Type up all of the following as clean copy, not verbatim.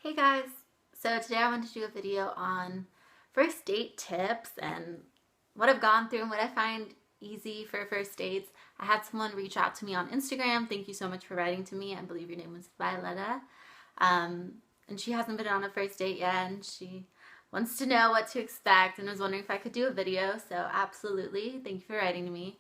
Hey guys, so today I wanted to do a video on first date tips and what I've gone through and what I find easy for first dates. I had someone reach out to me on Instagram. Thank you so much for writing to me. I believe your name was Violetta. And she hasn't been on a first date yet, and she wants to know what to expect and was wondering if I could do a video. So absolutely, thank you for writing to me.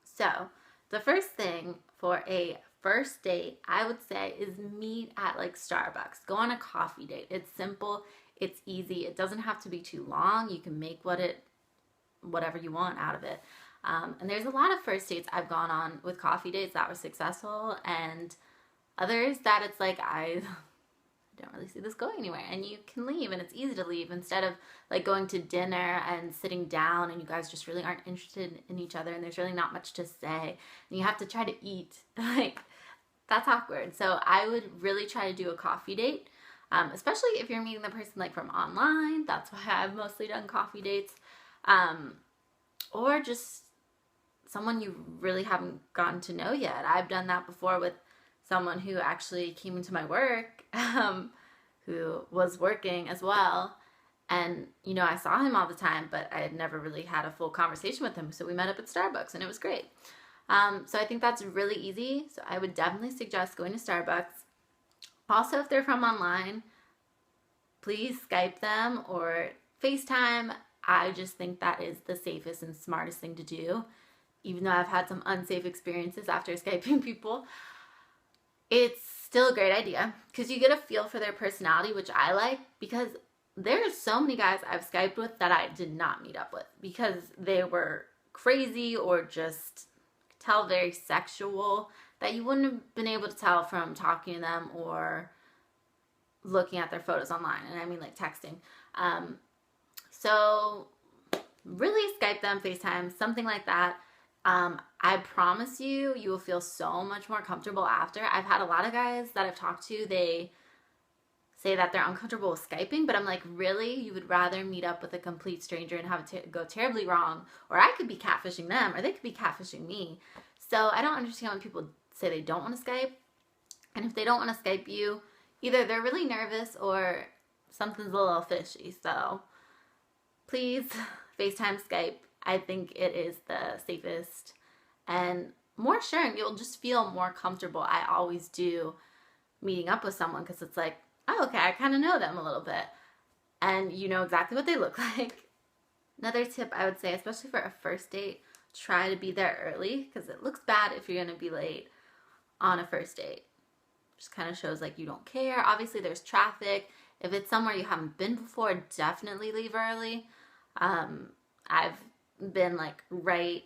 So the first thing for a first date, I would say, is meet at like Starbucks. Go on a coffee date. It's simple, it's easy. It doesn't have to be too long. You can make whatever you want out of it. And there's a lot of first dates I've gone on with coffee dates that were successful, and others that it's like I don't really see this going anywhere, and you can leave and it's easy to leave instead of like going to dinner and sitting down and you guys just really aren't interested in each other and there's really not much to say and you have to try to eat. Like, that's awkward. So I would really try to do a coffee date, especially if you're meeting the person like from online. That's why I've mostly done coffee dates, or just someone you really haven't gotten to know yet. I've done that before with someone who actually came into my work, who was working as well. And, you know, I saw him all the time, but I had never really had a full conversation with him. So we met up at Starbucks and it was great. So I think that's really easy. So I would definitely suggest going to Starbucks. Also, if they're from online, please Skype them or FaceTime. I just think that is the safest and smartest thing to do. Even though I've had some unsafe experiences after Skyping people, it's still a great idea because you get a feel for their personality, which I like, because there's so many guys I've Skyped with that I did not meet up with because they were crazy or just tell very sexual that you wouldn't have been able to tell from talking to them or looking at their photos online. And I mean like texting. So really Skype them, FaceTime, something like that. I promise you, you will feel so much more comfortable after. I've had a lot of guys that I've talked to, they say that they're uncomfortable with Skyping, but I'm like, really? You would rather meet up with a complete stranger and have it go terribly wrong, or I could be catfishing them, or they could be catfishing me. So I don't understand when people say they don't want to Skype, and if they don't want to Skype you, either they're really nervous or something's a little fishy. So please FaceTime, Skype. I think it is the safest and more assuring. You'll just feel more comfortable. I always do meeting up with someone because it's like, oh, okay, I kind of know them a little bit and you know exactly what they look like. Another tip I would say, especially for a first date, try to be there early because it looks bad if you're going to be late on a first date. Just kind of shows like you don't care. Obviously there's traffic. If it's somewhere you haven't been before, definitely leave early. I've been like right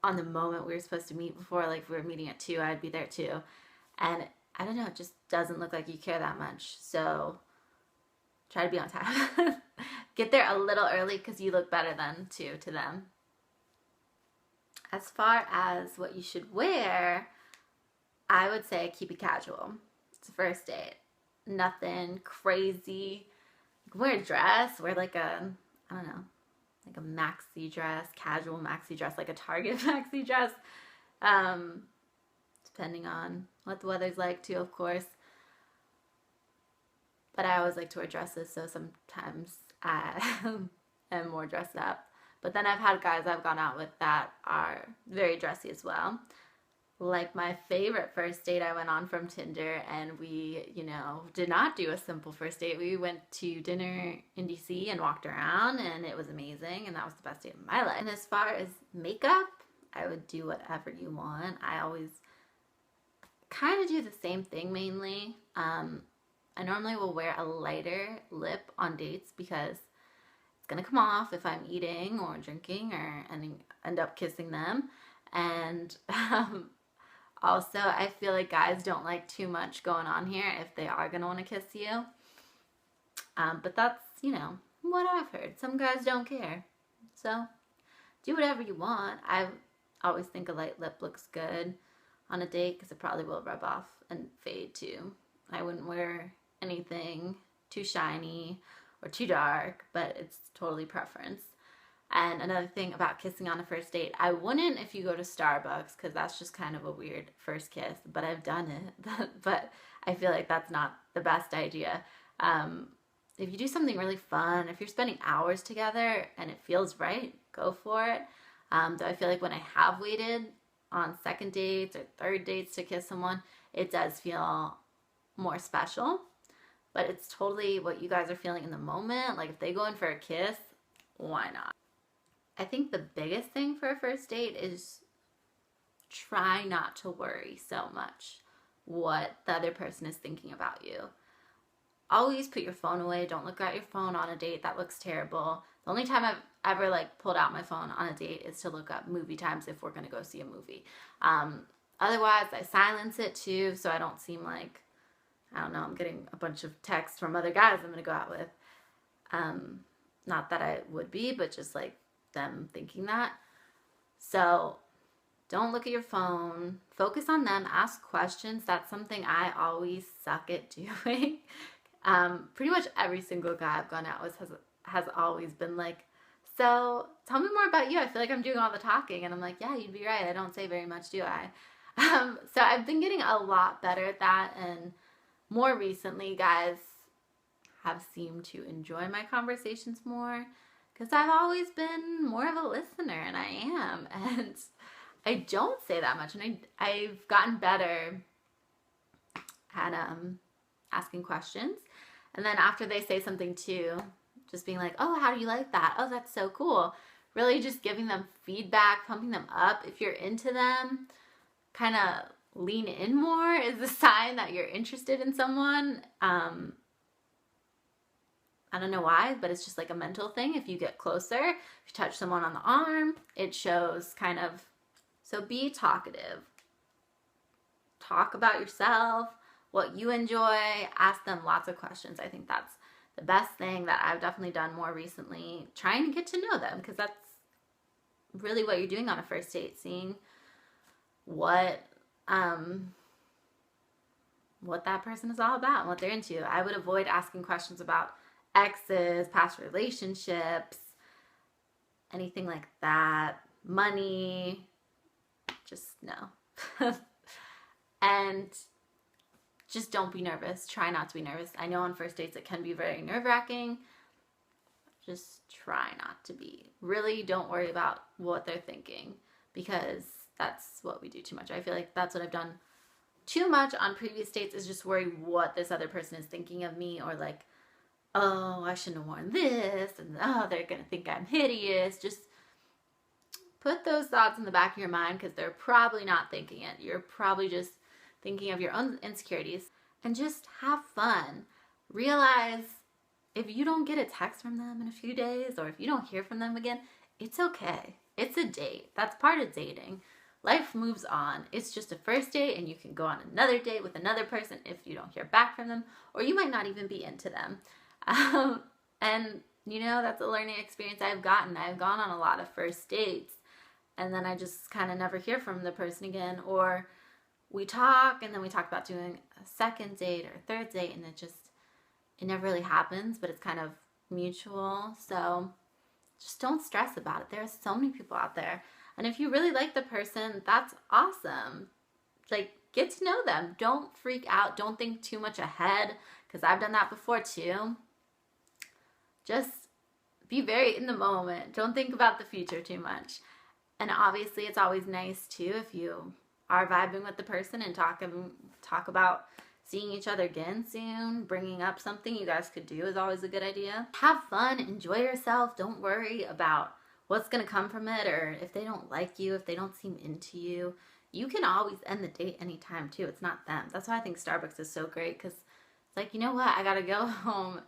on the moment we were supposed to meet before, like if we were meeting at 2, I'd be there too. And I don't know, it just doesn't look like you care that much. So try to be on time. Get there a little early because you look better then too to them. As far as what you should wear, I would say keep it casual. It's a first date. Nothing crazy. Wear a dress, wear like a, I don't know, like a maxi dress, casual maxi dress, like a Target maxi dress, depending on what the weather's like too, of course. But I always like to wear dresses, so sometimes I am more dressed up. But then I've had guys I've gone out with that are very dressy as well. Like my favorite first date I went on from Tinder, and we, you know, did not do a simple first date. We went to dinner in DC and walked around, and it was amazing, and that was the best date of my life. And as far as makeup, I would do whatever you want. I always kind of do the same thing mainly. I normally will wear a lighter lip on dates because it's gonna come off if I'm eating or drinking or end up kissing them. And also, I feel like guys don't like too much going on here if they are going to want to kiss you. But that's, you know, what I've heard. Some guys don't care. So, do whatever you want. I always think a light lip looks good on a date because it probably will rub off and fade too. I wouldn't wear anything too shiny or too dark, but it's totally preference. And another thing about kissing on a first date, I wouldn't if you go to Starbucks because that's just kind of a weird first kiss, but I've done it. But I feel like that's not the best idea. If you do something really fun, if you're spending hours together and it feels right, go for it. Though I feel like when I have waited on second dates or third dates to kiss someone, it does feel more special. But it's totally what you guys are feeling in the moment. Like if they go in for a kiss, why not? I think the biggest thing for a first date is try not to worry so much what the other person is thinking about you. Always put your phone away. Don't look at your phone on a date. That looks terrible. The only time I've ever like pulled out my phone on a date is to look up movie times if we're going to go see a movie. Otherwise, I silence it too, so I don't seem like, I don't know, I'm getting a bunch of texts from other guys I'm going to go out with. Not that I would be, but just like them thinking that. So don't look at your phone. Focus on them. Ask questions. That's something I always suck at doing. Pretty much every single guy I've gone out with has always been like, so tell me more about you. I feel like I'm doing all the talking. And I'm like, yeah, you'd be right. I don't say very much, do I? So I've been getting a lot better at that. And more recently, guys have seemed to enjoy my conversations more because I've always been more of a listener, and I am. And I don't say that much. And I've gotten better at asking questions. And then after they say something too, just being like, oh, how do you like that? Oh, that's so cool. Really just giving them feedback, pumping them up. If you're into them, kind of lean in more is a sign that you're interested in someone. I don't know why, but it's just like a mental thing. If you get closer, if you touch someone on the arm, it shows kind of. So be talkative. Talk about yourself, what you enjoy. Ask them lots of questions. I think that's the best thing that I've definitely done more recently. Trying to get to know them, because that's really what you're doing on a first date. Seeing what that person is all about and what they're into. I would avoid asking questions about exes, past relationships, anything like that, money. Just no. And just don't be nervous. Try not to be nervous. I know on first dates it can be very nerve-wracking. Just try not to be. Really don't worry about what they're thinking, because that's what we do too much. I feel like that's what I've done too much on previous dates, is just worry what this other person is thinking of me, or like, oh, I shouldn't have worn this, and oh, they're going to think I'm hideous. Just put those thoughts in the back of your mind, because they're probably not thinking it. You're probably just thinking of your own insecurities. And just have fun. Realize if you don't get a text from them in a few days, or if you don't hear from them again, it's okay. It's a date. That's part of dating. Life moves on. It's just a first date, and you can go on another date with another person if you don't hear back from them, or you might not even be into them. And you know, that's a learning experience I've gotten. I've gone on a lot of first dates, and then I just kind of never hear from the person again, or we talk and then we talk about doing a second date or a third date, and it never really happens, but it's kind of mutual. So just don't stress about it. There are so many people out there. And if you really like the person, that's awesome. Like, get to know them. Don't freak out. Don't think too much ahead, because I've done that before too. Just be very in the moment. Don't think about the future too much. And obviously it's always nice too if you are vibing with the person and talk about seeing each other again soon. Bringing up something you guys could do is always a good idea. Have fun. Enjoy yourself. Don't worry about what's going to come from it, or if they don't like you, if they don't seem into you. You can always end the date anytime too. It's not them. That's why I think Starbucks is so great, because it's like, you know what? I got to go home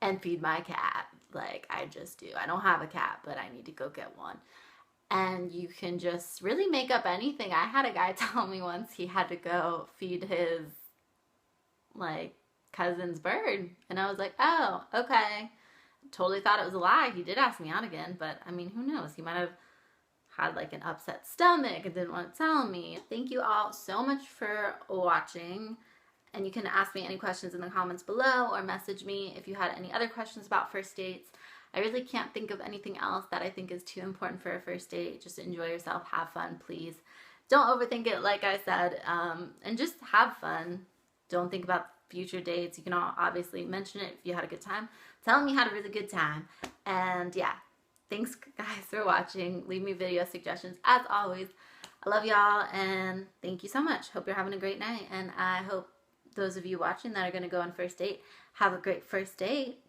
and feed my cat. Like, I just do. I don't have a cat, but I need to go get one. And you can just really make up anything. I had a guy tell me once he had to go feed his, like, cousin's bird. And I was like, oh, okay. Totally thought it was a lie. He did ask me out again, but I mean, who knows? He might have had like an upset stomach and didn't want to tell me. Thank you all so much for watching. And you can ask me any questions in the comments below, or message me if you had any other questions about first dates. I really can't think of anything else that I think is too important for a first date. Just enjoy yourself, have fun, please. Don't overthink it, like I said, and just have fun. Don't think about future dates. You can all obviously mention it if you had a good time. Tell them you had a really good time. And yeah, thanks guys for watching. Leave me video suggestions as always. I love y'all and thank you so much. Hope you're having a great night. And I hope those of you watching that are going to go on first date have a great first date.